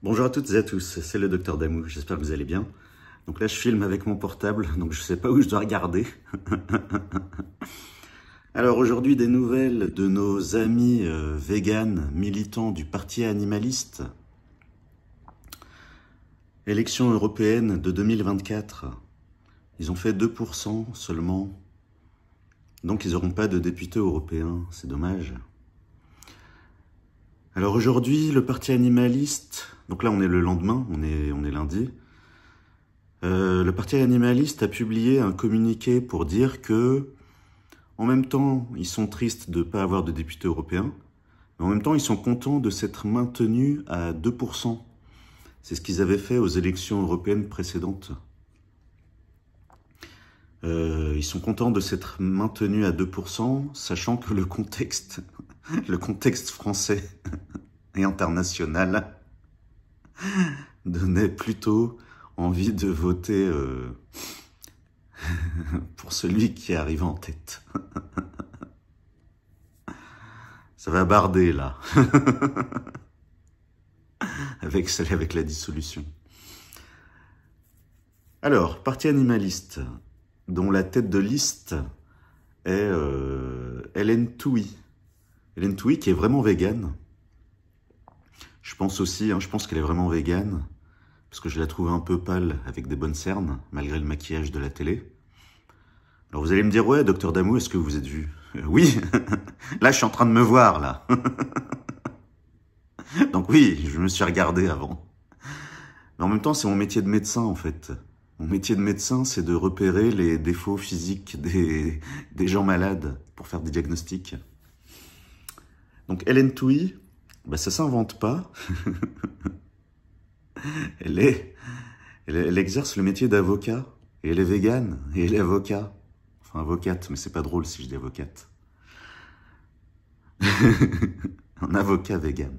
Bonjour à toutes et à tous, c'est le Docteur Damou, j'espère que vous allez bien. Donc là je filme avec mon portable, donc je sais pas où je dois regarder. Alors aujourd'hui des nouvelles de nos amis véganes militants du parti animaliste. Élection européenne de 2024, ils ont fait 2% seulement. Donc ils n'auront pas de députés européens, c'est dommage. Alors aujourd'hui, le parti animaliste, donc là on est le lendemain, on est lundi, le parti animaliste a publié un communiqué pour dire que, en même temps, ils sont tristes de ne pas avoir de députés européens, mais en même temps, ils sont contents de s'être maintenus à 2%. C'est ce qu'ils avaient fait aux élections européennes précédentes. Ils sont contents de s'être maintenus à 2%, sachant que le contexte français et international donnait plutôt envie de voter pour celui qui arrive en tête. Ça va barder là, avec la dissolution. Alors, parti animaliste, dont la tête de liste est Hélène Touy. Hélène Touy qui est vraiment végane. Je pense aussi, je pense qu'elle est vraiment végane, parce que je la trouve un peu pâle avec des bonnes cernes, malgré le maquillage de la télé. Alors vous allez me dire, ouais, Docteur Damou, est-ce que vous êtes vu? Oui, là je suis en train de me voir, là. Donc oui, je me suis regardé avant. Mais en même temps, c'est mon métier de médecin, en fait. Mon métier de médecin, c'est de repérer les défauts physiques des gens malades pour faire des diagnostics. Donc Hélène Touy, bah, ça s'invente pas. Elle exerce le métier d'avocat, et elle est végane, et elle est avocat. Enfin, avocate, mais c'est pas drôle si je dis avocate. Un avocat végane.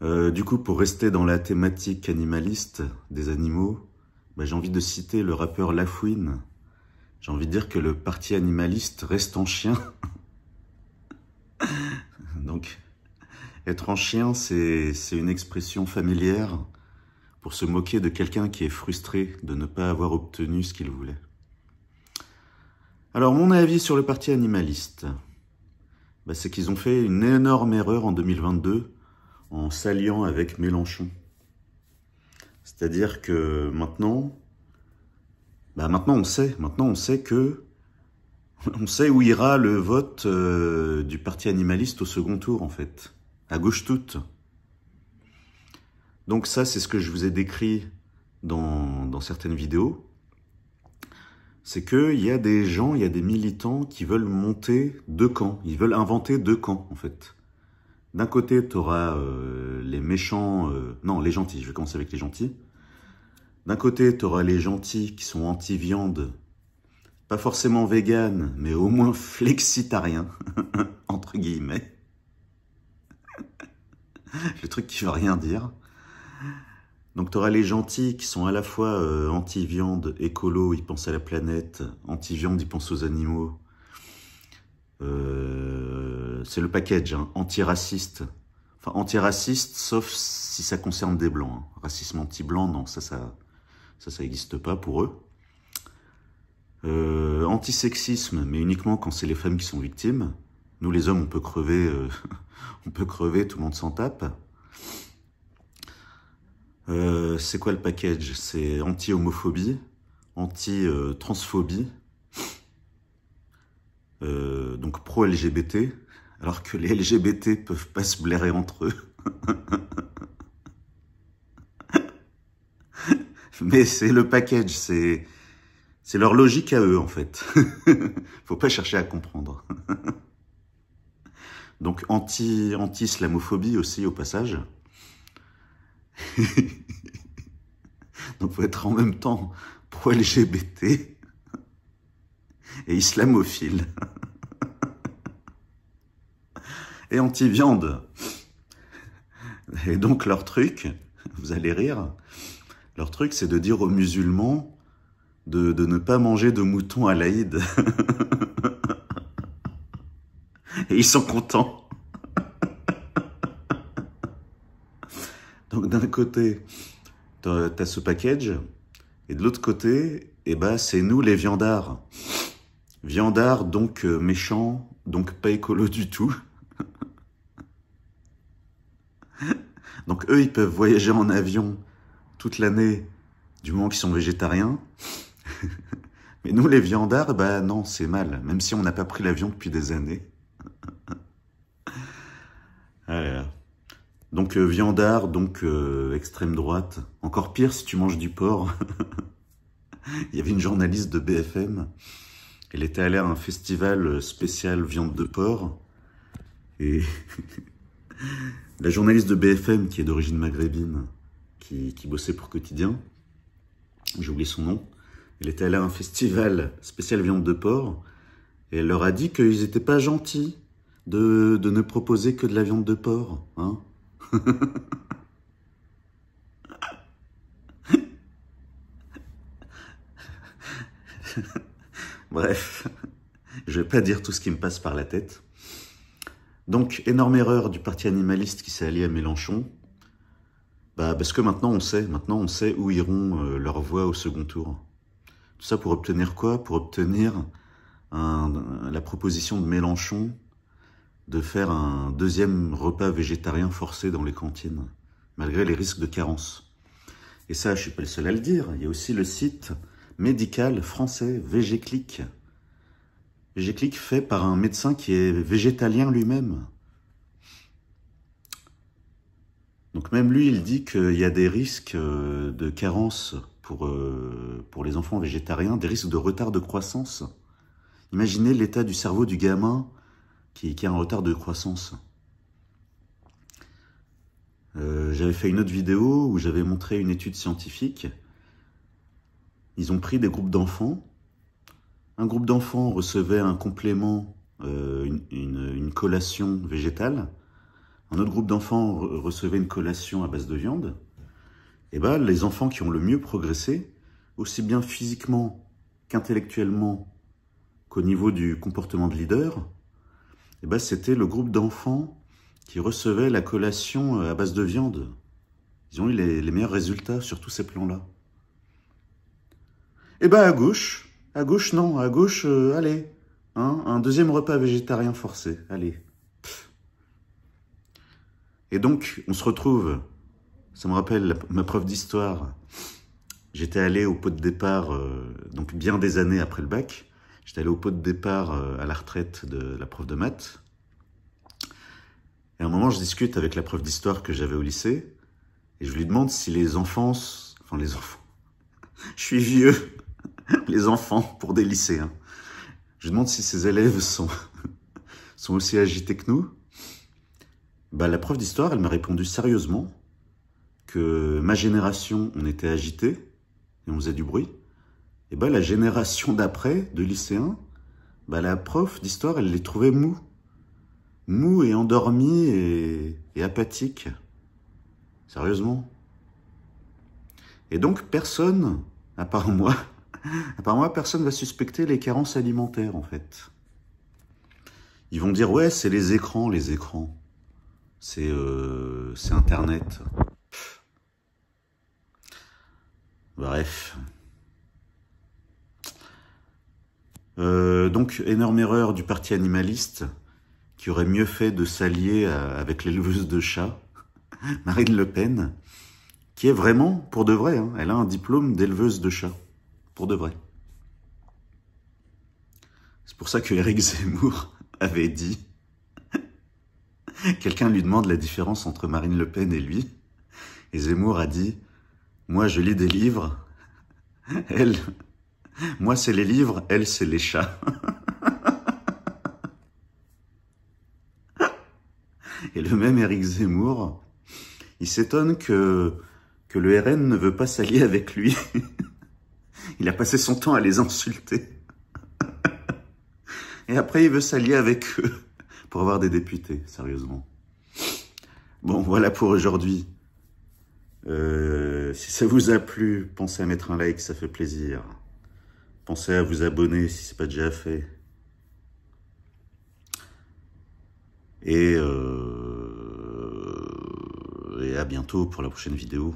Du coup, pour rester dans la thématique animaliste des animaux, bah, j'ai envie de citer le rappeur Lafouine. J'ai envie de dire que le parti animaliste reste en chien. Donc, être en chien, c'est une expression familière pour se moquer de quelqu'un qui est frustré de ne pas avoir obtenu ce qu'il voulait. Alors, mon avis sur le parti animaliste, bah, c'est qu'ils ont fait une énorme erreur en 2022 en s'alliant avec Mélenchon. C'est-à-dire que maintenant on sait où ira le vote du parti animaliste au second tour, en fait. À gauche toute. Donc ça, c'est ce que je vous ai décrit dans certaines vidéos. C'est qu'il y a des gens, il y a des militants qui veulent monter deux camps. Ils veulent inventer deux camps, en fait. D'un côté, tu auras les méchants... non, les gentils, je vais commencer avec les gentils. D'un côté, tu auras les gentils qui sont anti-viande, pas forcément véganes, mais au moins flexitariens, entre guillemets. Le truc qui veut rien dire. Donc tu auras les gentils qui sont à la fois anti-viande, écolo, ils pensent à la planète, anti-viande, ils pensent aux animaux. C'est le package, anti-raciste. Enfin, anti-raciste, sauf si ça concerne des blancs. Racisme anti-blanc, non, ça n'existe pas pour eux. Anti-sexisme, mais uniquement quand c'est les femmes qui sont victimes. Nous, les hommes, on peut crever, tout le monde s'en tape. C'est quoi le package? C'est anti-homophobie, anti-transphobie, donc pro-LGBT, alors que les LGBT peuvent pas se blairer entre eux. Mais c'est le package, c'est leur logique à eux, en fait. Faut pas chercher à comprendre. Donc anti-islamophobie aussi, au passage. Donc faut être en même temps pro-LGBT et islamophile. Et anti-viande. Et donc leur truc, vous allez rire, leur truc c'est de dire aux musulmans de ne pas manger de mouton à l'Aïd. Et ils sont contents. Donc d'un côté, t'as ce package, et de l'autre côté, eh ben, c'est nous les viandards. Viandards, donc méchants, donc pas écolo du tout. Donc eux, ils peuvent voyager en avion toute l'année, du moment qu'ils sont végétariens. Mais nous, les viandards, bah non, c'est mal, même si on n'a pas pris l'avion depuis des années. Voilà. Donc viandard, donc extrême droite. Encore pire si tu manges du porc. Il y avait une journaliste de BFM. Elle était allée à un festival spécial viande de porc. Et la journaliste de BFM, qui est d'origine maghrébine, qui bossait pour Quotidien, j'ai oublié son nom, elle était allée à un festival spécial viande de porc. Et elle leur a dit qu'ils n'étaient pas gentils de ne proposer que de la viande de porc. Hein. Bref, je vais pas dire tout ce qui me passe par la tête. Donc, énorme erreur du parti animaliste qui s'est allié à Mélenchon. Bah, parce que maintenant on sait où iront leurs voix au second tour. Tout ça pour obtenir quoi? Pour obtenir la proposition de Mélenchon de faire un deuxième repas végétarien forcé dans les cantines, malgré les risques de carence. Et ça, je suis pas le seul à le dire. Il y a aussi le site médical français VGClick. VGClick fait par un médecin qui est végétalien lui-même. Donc même lui, il dit qu'il y a des risques de carence pour les enfants végétariens, des risques de retard de croissance. Imaginez l'état du cerveau du gamin qui a un retard de croissance. J'avais fait une autre vidéo où j'avais montré une étude scientifique. Ils ont pris des groupes d'enfants. Un groupe d'enfants recevait un complément, une collation végétale. Un autre groupe d'enfants recevait une collation à base de viande. Et ben, les enfants qui ont le mieux progressé, aussi bien physiquement qu'intellectuellement qu'au niveau du comportement de leader, et ben, c'était le groupe d'enfants qui recevait la collation à base de viande. Ils ont eu les meilleurs résultats sur tous ces plans-là. Et ben à gauche non, à gauche, allez, hein, un deuxième repas végétarien forcé, allez. Pff. Et donc, on se retrouve, ça me rappelle ma prof d'histoire, j'étais allé au pot de départ, donc bien des années après le bac, j'étais allé au pot de départ à la retraite de la prof de maths. Et à un moment, je discute avec la prof d'histoire que j'avais au lycée, et je lui demande si les enfants, je suis vieux, les enfants pour des lycéens. Je demande si ces élèves sont aussi agités que nous. Bah, la prof d'histoire, elle m'a répondu sérieusement que ma génération, on était agités et on faisait du bruit. Et bah, la génération d'après, de lycéens, bah, la prof d'histoire, elle les trouvait mous. Mous et endormis et apathiques. Sérieusement. Et donc, personne, à part moi, personne va suspecter les carences alimentaires, en fait. Ils vont dire, ouais, c'est les écrans. C'est Internet. Pff. Bref. Donc, énorme erreur du parti animaliste, qui aurait mieux fait de s'allier avec l'éleveuse de chats, Marine Le Pen, qui est vraiment, pour de vrai, hein, elle a un diplôme d'éleveuse de chats. Pour de vrai. C'est pour ça que Éric Zemmour avait dit, quelqu'un lui demande la différence entre Marine Le Pen et lui, et Zemmour a dit, moi je lis des livres, moi c'est les livres, elle c'est les chats. Et le même Éric Zemmour, il s'étonne que le RN ne veut pas s'allier avec lui. Il a passé son temps à les insulter. Et après, il veut s'allier avec eux pour avoir des députés, sérieusement. Bon, voilà pour aujourd'hui. Si ça vous a plu, pensez à mettre un like, ça fait plaisir. Pensez à vous abonner si ce n'est pas déjà fait. Et Et à bientôt pour la prochaine vidéo.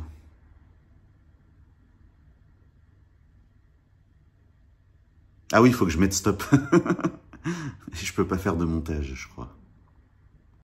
Ah oui, il faut que je mette stop. Je peux pas faire de montage, je crois.